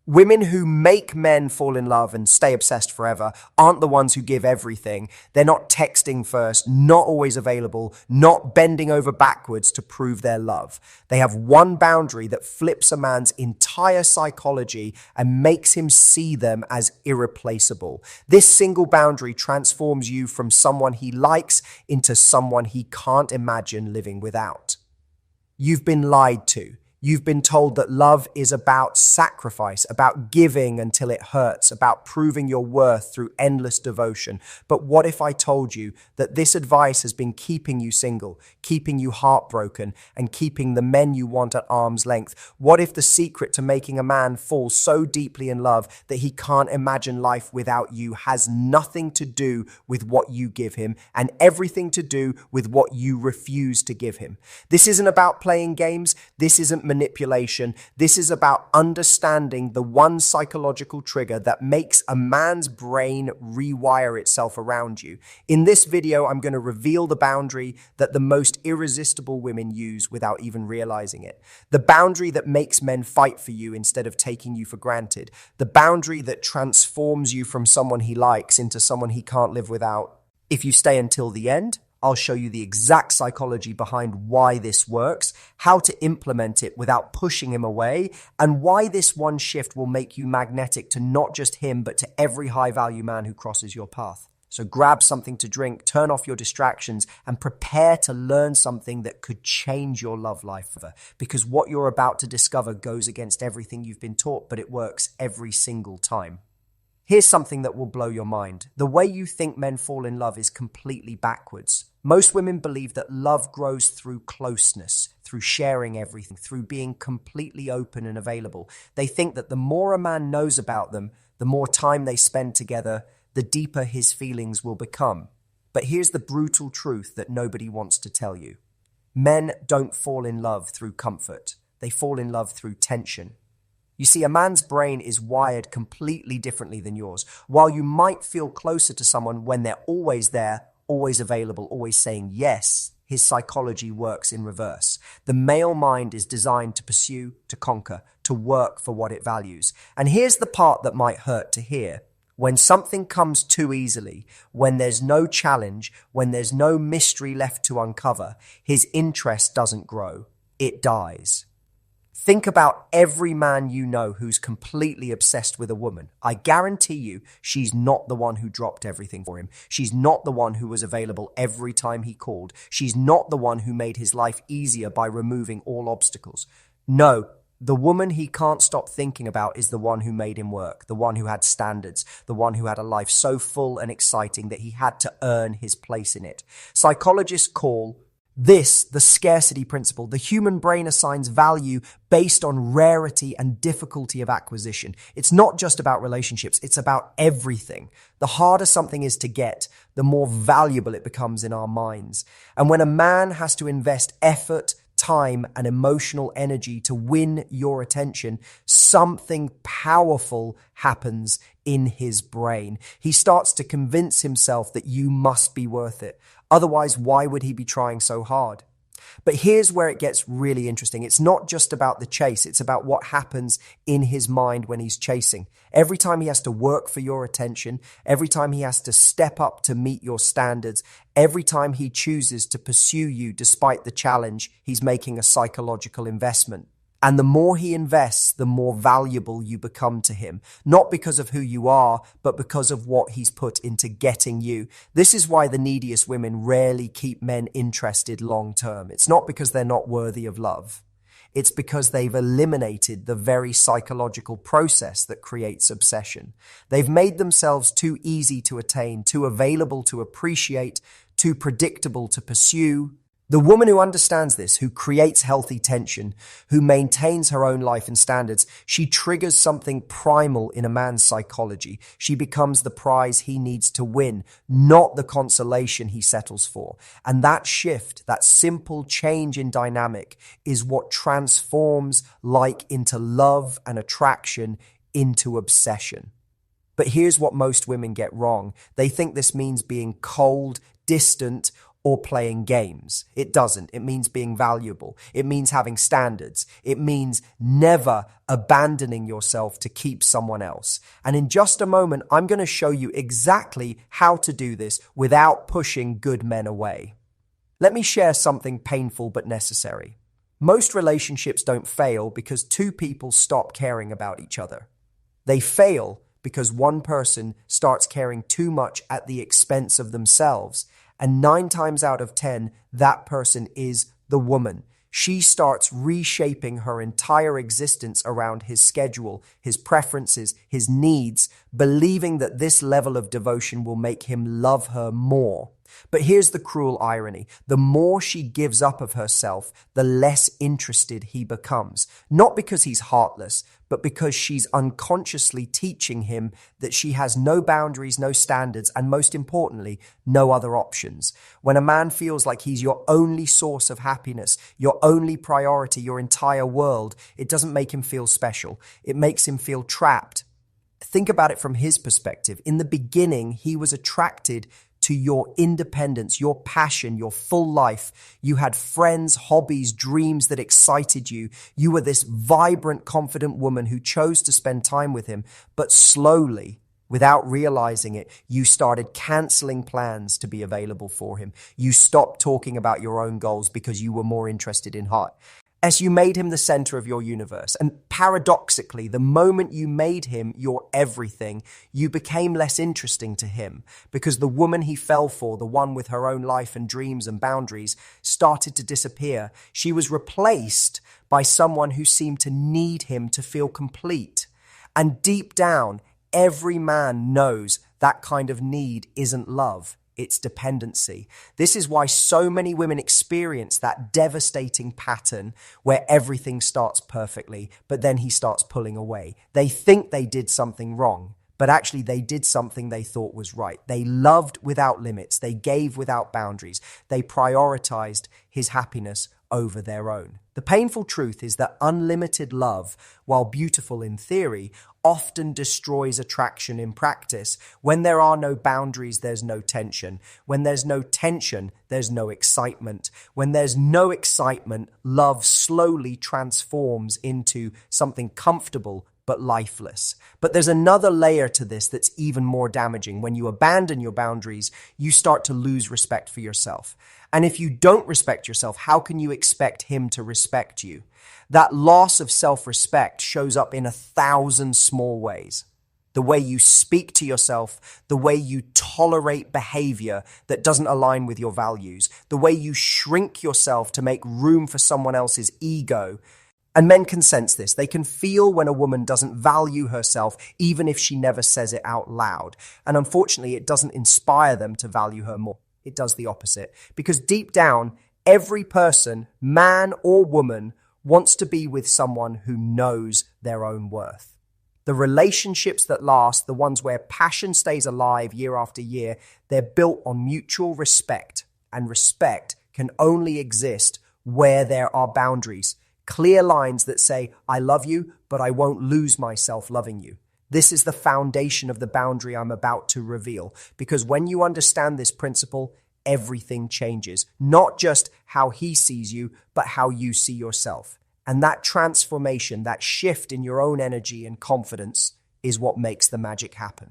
Women who make men fall in love and stay obsessed forever aren't the ones who give everything. They're not texting first, not always available, not bending over backwards to prove their love. They have one boundary that flips a man's entire psychology and makes him see them as irreplaceable. This single boundary transforms you from someone he likes into someone he can't imagine living without. You've been lied to. You've been told that love is about sacrifice, about giving until it hurts, about proving your worth through endless devotion. But what if I told you that this advice has been keeping you single, keeping you heartbroken, and keeping the men you want at arm's length? What if the secret to making a man fall so deeply in love that he can't imagine life without you has nothing to do with what you give him and everything to do with what you refuse to give him? This isn't about playing games. This isn't manipulation. This is about understanding the one psychological trigger that makes a man's brain rewire itself around you. In this video, I'm going to reveal the boundary that the most irresistible women use without even realizing it. The boundary that makes men fight for you instead of taking you for granted. The boundary that transforms you from someone he likes into someone he can't live without. If you stay until the end, I'll show you the exact psychology behind why this works, how to implement it without pushing him away, and why this one shift will make you magnetic to not just him, but to every high-value man who crosses your path. So grab something to drink, turn off your distractions, and prepare to learn something that could change your love life forever. Because what you're about to discover goes against everything you've been taught, but it works every single time. Here's something that will blow your mind. The way you think men fall in love is completely backwards. Most women believe that love grows through closeness, through sharing everything, through being completely open and available. They think that the more a man knows about them, the more time they spend together, the deeper his feelings will become. But here's the brutal truth that nobody wants to tell you. Men don't fall in love through comfort. They fall in love through tension. You see, a man's brain is wired completely differently than yours. While you might feel closer to someone when they're always there, always available, always saying yes, his psychology works in reverse. The male mind is designed to pursue, to conquer, to work for what it values. And here's the part that might hurt to hear. When something comes too easily, when there's no challenge, when there's no mystery left to uncover, his interest doesn't grow. It dies. Think about every man you know who's completely obsessed with a woman. I guarantee you she's not the one who dropped everything for him. She's not the one who was available every time he called. She's not the one who made his life easier by removing all obstacles. No, the woman he can't stop thinking about is the one who made him work, the one who had standards, the one who had a life so full and exciting that he had to earn his place in it. Psychologists call this the scarcity principle. The human brain assigns value based on rarity and difficulty of acquisition. It's not just about relationships, it's about everything. The harder something is to get, the more valuable it becomes in our minds. And when a man has to invest effort, time, and emotional energy to win your attention, something powerful happens in his brain. He starts to convince himself that you must be worth it. Otherwise, why would he be trying so hard? But here's where it gets really interesting. It's not just about the chase. It's about what happens in his mind when he's chasing. Every time he has to work for your attention, every time he has to step up to meet your standards, every time he chooses to pursue you despite the challenge, he's making a psychological investment. And the more he invests, the more valuable you become to him. Not because of who you are, but because of what he's put into getting you. This is why the neediest women rarely keep men interested long term. It's not because they're not worthy of love. It's because they've eliminated the very psychological process that creates obsession. They've made themselves too easy to attain, too available to appreciate, too predictable to pursue. The woman who understands this, who creates healthy tension, who maintains her own life and standards, she triggers something primal in a man's psychology. She becomes the prize he needs to win, not the consolation he settles for. And that shift, that simple change in dynamic, is what transforms like into love and attraction into obsession. But here's what most women get wrong. They think this means being cold, distant, or playing games. It doesn't. It means being valuable. It means having standards. It means never abandoning yourself to keep someone else. And in just a moment, I'm going to show you exactly how to do this without pushing good men away. Let me share something painful but necessary. Most relationships don't fail because two people stop caring about each other. They fail because one person starts caring too much at the expense of themselves. And 9 times out of 10, that person is the woman. She starts reshaping her entire existence around his schedule, his preferences, his needs, believing that this level of devotion will make him love her more. But here's the cruel irony. The more she gives up of herself, the less interested he becomes. Not because he's heartless, but because she's unconsciously teaching him that she has no boundaries, no standards, and most importantly, no other options. When a man feels like he's your only source of happiness, your only priority, your entire world, it doesn't make him feel special. It makes him feel trapped. Think about it from his perspective. In the beginning, he was attracted to your independence, your passion, your full life. You had friends, hobbies, dreams that excited you. You were this vibrant, confident woman who chose to spend time with him. But slowly, without realizing it, you started canceling plans to be available for him. You stopped talking about your own goals because you were more interested in heart. As you made him the center of your universe. And paradoxically, the moment you made him your everything, you became less interesting to him because the woman he fell for, the one with her own life and dreams and boundaries, started to disappear. She was replaced by someone who seemed to need him to feel complete. And deep down, every man knows that kind of need isn't love. It's dependency. This is why so many women experience that devastating pattern where everything starts perfectly, but then he starts pulling away. They think they did something wrong, but actually they did something they thought was right. They loved without limits. They gave without boundaries. They prioritized his happiness over their own. The painful truth is that unlimited love, while beautiful in theory, often destroys attraction in practice. When there are no boundaries, there's no tension. When there's no tension, there's no excitement. When there's no excitement, love slowly transforms into something comfortable but lifeless. But there's another layer to this that's even more damaging. When you abandon your boundaries, you start to lose respect for yourself. And if you don't respect yourself, how can you expect him to respect you? That loss of self-respect shows up in 1,000 small ways. The way you speak to yourself, the way you tolerate behavior that doesn't align with your values, the way you shrink yourself to make room for someone else's ego. And men can sense this. They can feel when a woman doesn't value herself, even if she never says it out loud. And unfortunately, it doesn't inspire them to value her more. It does the opposite. Because deep down, every person, man or woman, wants to be with someone who knows their own worth. The relationships that last, the ones where passion stays alive year after year, they're built on mutual respect. And respect can only exist where there are boundaries. Clear lines that say, I love you, but I won't lose myself loving you. This is the foundation of the boundary I'm about to reveal. Because when you understand this principle, everything changes. Not just how he sees you, but how you see yourself. And that transformation, that shift in your own energy and confidence is what makes the magic happen.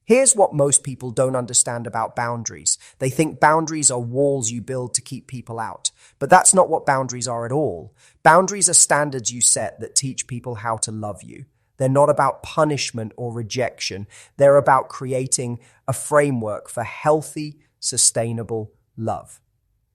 Here's what most people don't understand about boundaries. They think boundaries are walls you build to keep people out. But that's not what boundaries are at all. Boundaries are standards you set that teach people how to love you. They're not about punishment or rejection. They're about creating a framework for healthy, sustainable love.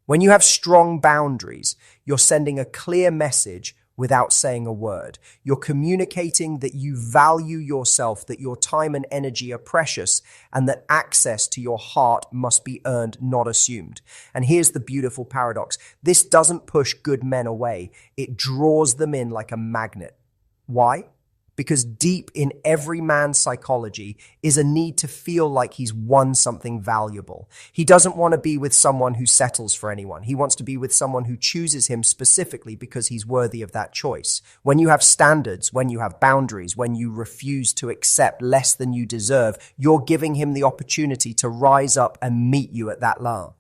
When you have strong boundaries, you're sending a clear message without saying a word. You're communicating that you value yourself, that your time and energy are precious, and that access to your heart must be earned, not assumed. And here's the beautiful paradox. This doesn't push good men away. It draws them in like a magnet. Why? Because deep in every man's psychology is a need to feel like he's won something valuable. He doesn't want to be with someone who settles for anyone. He wants to be with someone who chooses him specifically because he's worthy of that choice. When you have standards, when you have boundaries, when you refuse to accept less than you deserve, you're giving him the opportunity to rise up and meet you at that level.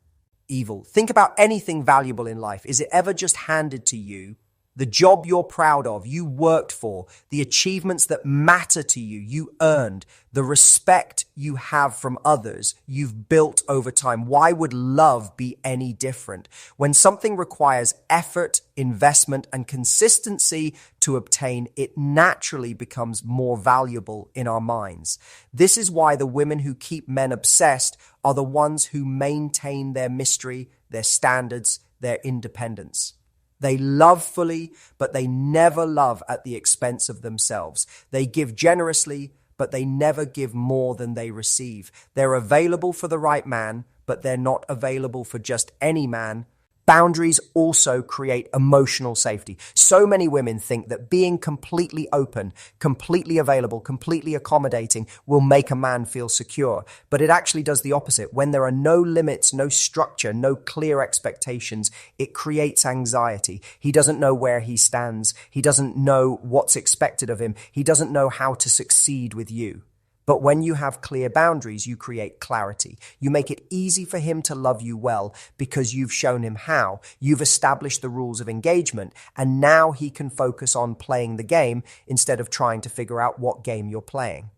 evil. Think about anything valuable in life. Is it ever just handed to you? The job you're proud of, you worked for, the achievements that matter to you, you earned, the respect you have from others, you've built over time. Why would love be any different? When something requires effort, investment, and consistency to obtain, it naturally becomes more valuable in our minds. This is why the women who keep men obsessed are the ones who maintain their mystery, their standards, their independence. They love fully, but they never love at the expense of themselves. They give generously, but they never give more than they receive. They're available for the right man, but they're not available for just any man. Boundaries also create emotional safety. So many women think that being completely open, completely available, completely accommodating will make a man feel secure. But it actually does the opposite. When there are no limits, no structure, no clear expectations, it creates anxiety. He doesn't know where he stands. He doesn't know what's expected of him. He doesn't know how to succeed with you. But when you have clear boundaries, you create clarity. You make it easy for him to love you well because you've shown him how. You've established the rules of engagement, and now he can focus on playing the game instead of trying to figure out what game you're playing.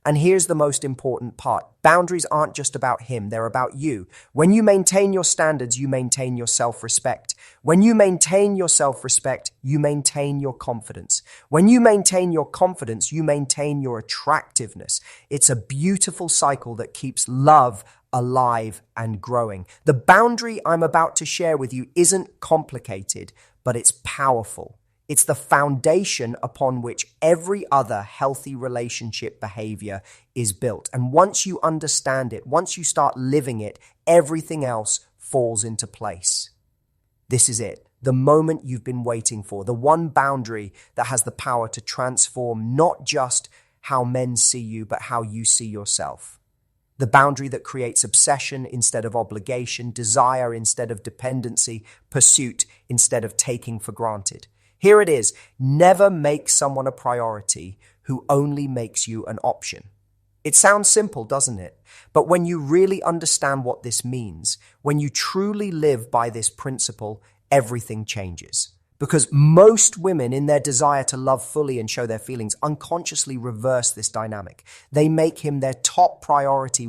And here's the most important part. Boundaries aren't just about him, they're about you. When you maintain your standards, you maintain your self-respect. When you maintain your self-respect, you maintain your confidence. When you maintain your confidence, you maintain your attractiveness. It's a beautiful cycle that keeps love alive and growing. The boundary I'm about to share with you isn't complicated, but it's powerful. It's the foundation upon which every other healthy relationship behavior is built. And once you understand it, once you start living it, everything else falls into place. This is it, the moment you've been waiting for, the one boundary that has the power to transform not just how men see you, but how you see yourself. The boundary that creates obsession instead of obligation, desire instead of dependency, pursuit instead of taking for granted. Here it is. Never make someone a priority who only makes you an option. It sounds simple, doesn't it? But when you really understand what this means, when you truly live by this principle, everything changes. Because most women, in their desire to love fully and show their feelings, unconsciously reverse this dynamic. They make him their top priority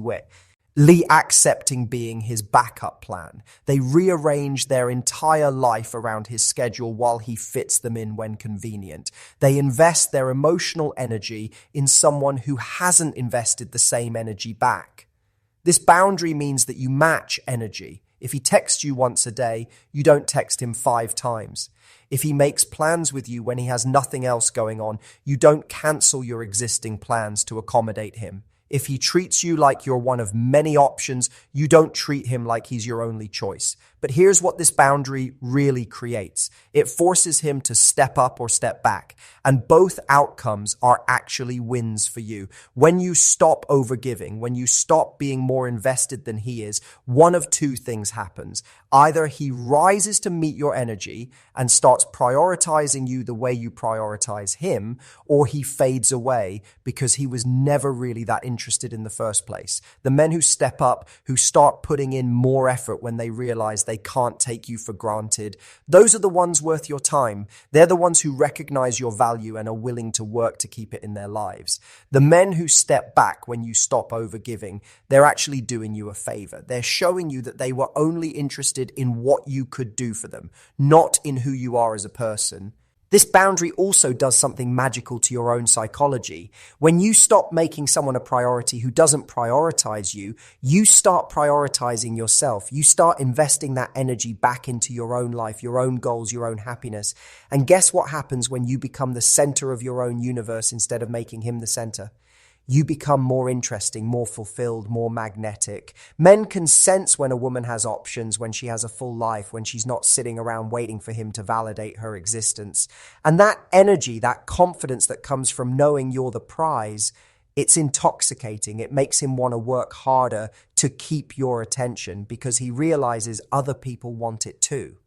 accepting being his backup plan. They rearrange their entire life around his schedule while he fits them in when convenient. They invest their emotional energy in someone who hasn't invested the same energy back. This boundary means that you match energy. If he texts you once a day, you don't text him 5 times. If he makes plans with you when he has nothing else going on, you don't cancel your existing plans to accommodate him. If he treats you like you're one of many options, you don't treat him like he's your only choice. But here's what this boundary really creates. It forces him to step up or step back. And both outcomes are actually wins for you. When you stop overgiving, when you stop being more invested than he is, one of 2 things happens. Either he rises to meet your energy and starts prioritizing you the way you prioritize him, or he fades away because he was never really that interested in the first place. The men who step up, who start putting in more effort when they realize they can't take you for granted, those are the ones worth your time. They're the ones who recognize your value and are willing to work to keep it in their lives. The men who step back when you stop overgiving, they're actually doing you a favor. They're showing you that they were only interested in what you could do for them, not in who you are as a person. This boundary also does something magical to your own psychology. When you stop making someone a priority who doesn't prioritize you, you start prioritizing yourself. You start investing that energy back into your own life, your own goals, your own happiness. And guess what happens when you become the center of your own universe instead of making him the center? You become more interesting, more fulfilled, more magnetic. Men can sense when a woman has options, when she has a full life, when she's not sitting around waiting for him to validate her existence. And that energy, that confidence that comes from knowing you're the prize, it's intoxicating. It makes him want to work harder to keep your attention because he realizes other people want it too.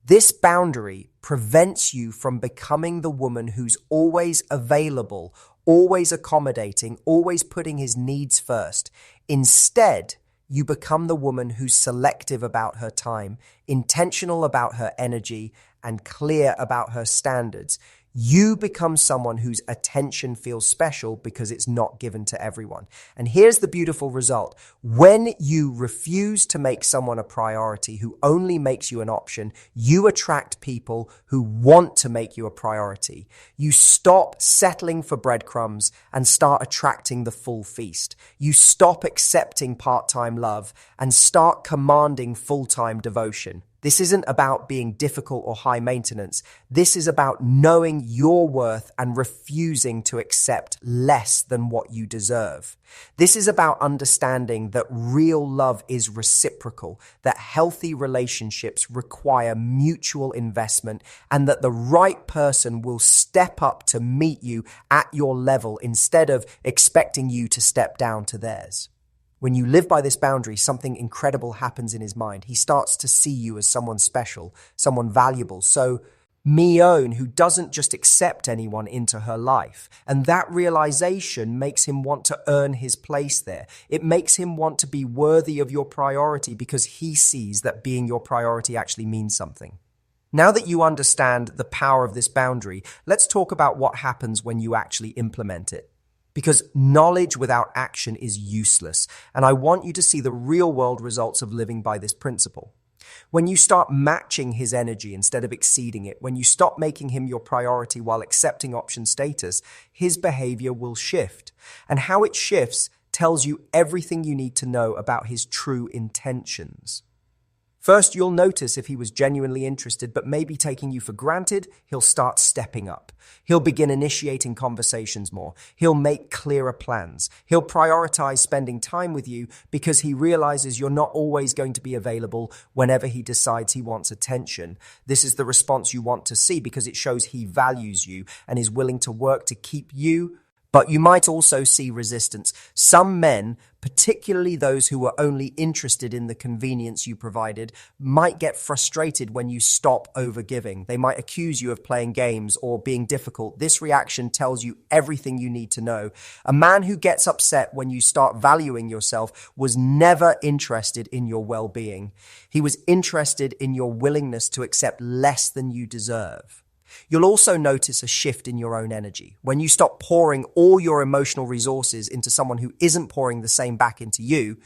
This boundary prevents you from becoming the woman who's always available, always accommodating, always putting his needs first. Instead, you become the woman who's selective about her time, intentional about her energy, and clear about her standards. You become someone whose attention feels special because it's not given to everyone. And here's the beautiful result. When you refuse to make someone a priority who only makes you an option, you attract people who want to make you a priority. You stop settling for breadcrumbs and start attracting the full feast. You stop accepting part-time love and start commanding full-time devotion. This isn't about being difficult or high maintenance. This is about knowing your worth and refusing to accept less than what you deserve. This is about understanding that real love is reciprocal, that healthy relationships require mutual investment, and that the right person will step up to meet you at your level instead of expecting you to step down to theirs. When you live by this boundary, something incredible happens in his mind. He starts to see you as someone special, someone valuable. So Mion, who doesn't just accept anyone into her life. And that realization makes him want to earn his place there. It makes him want to be worthy of your priority because he sees that being your priority actually means something. Now that you understand the power of this boundary, let's talk about what happens when you actually implement it. Because knowledge without action is useless, and I want you to see the real-world results of living by this principle. When you start matching his energy instead of exceeding it, when you stop making him your priority while accepting option status, his behavior will shift. And how it shifts tells you everything you need to know about his true intentions. First, you'll notice if he was genuinely interested but maybe taking you for granted, he'll start stepping up. He'll begin initiating conversations more. He'll make clearer plans. He'll prioritize spending time with you because he realizes you're not always going to be available whenever he decides he wants attention. This is the response you want to see because it shows he values you and is willing to work to keep you. But you might also see resistance. Some men, particularly those who are only interested in the convenience you provided, might get frustrated when you stop overgiving. They might accuse you of playing games or being difficult. This reaction tells you everything you need to know. A man who gets upset when you start valuing yourself was never interested in your well-being. He was interested in your willingness to accept less than you deserve. You'll also notice a shift in your own energy. When you stop pouring all your emotional resources into someone who isn't pouring the same back into you,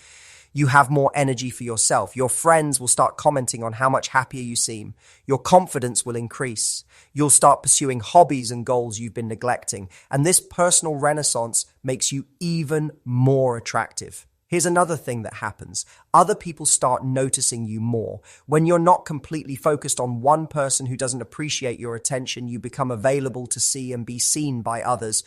you have more energy for yourself. Your friends will start commenting on how much happier you seem. Your confidence will increase. You'll start pursuing hobbies and goals you've been neglecting. And this personal renaissance makes you even more attractive. Here's another thing that happens. Other people start noticing you more. When you're not completely focused on one person who doesn't appreciate your attention, you become available to see and be seen by others.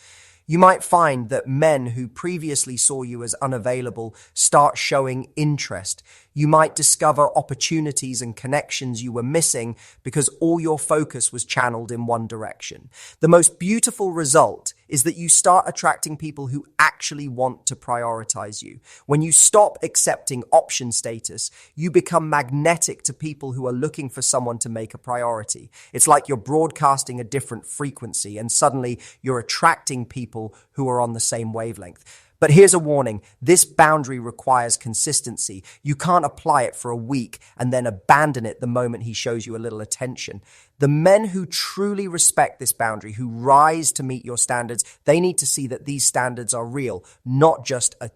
You might find that men who previously saw you as unavailable start showing interest. You might discover opportunities and connections you were missing because all your focus was channeled in one direction. The most beautiful result is that you start attracting people who actually want to prioritize you. When you stop accepting option status, you become magnetic to people who are looking for someone to make a priority. It's like you're broadcasting a different frequency, and suddenly you're attracting people who are on the same wavelength. But here's a warning. This boundary requires consistency. You can't apply it for a week and then abandon it the moment he shows you a little attention. The men who truly respect this boundary, who rise to meet your standards, they need to see that these standards are real, not just a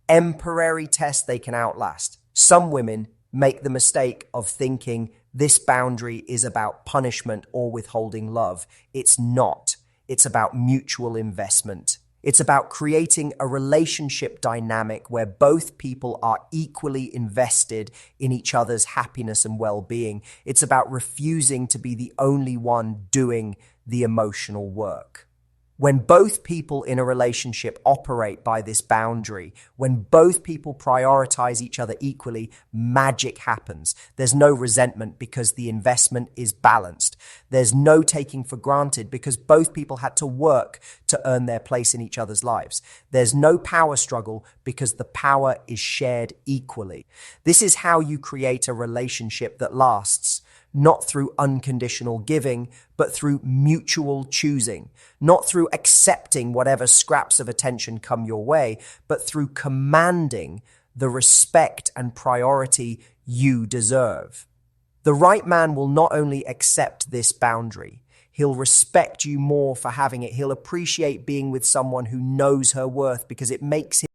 temporary test they can outlast. Some women make the mistake of thinking this boundary is about punishment or withholding love. It's not. It's about mutual investment. It's about creating a relationship dynamic where both people are equally invested in each other's happiness and well-being. It's about refusing to be the only one doing the emotional work. When both people in a relationship operate by this boundary, when both people prioritize each other equally, magic happens. There's no resentment because the investment is balanced. There's no taking for granted because both people had to work to earn their place in each other's lives. There's no power struggle because the power is shared equally. This is how you create a relationship that lasts. Not through unconditional giving, but through mutual choosing. Not through accepting whatever scraps of attention come your way, but through commanding the respect and priority you deserve. The right man will not only accept this boundary, he'll respect you more for having it. He'll appreciate being with someone who knows her worth because it makes him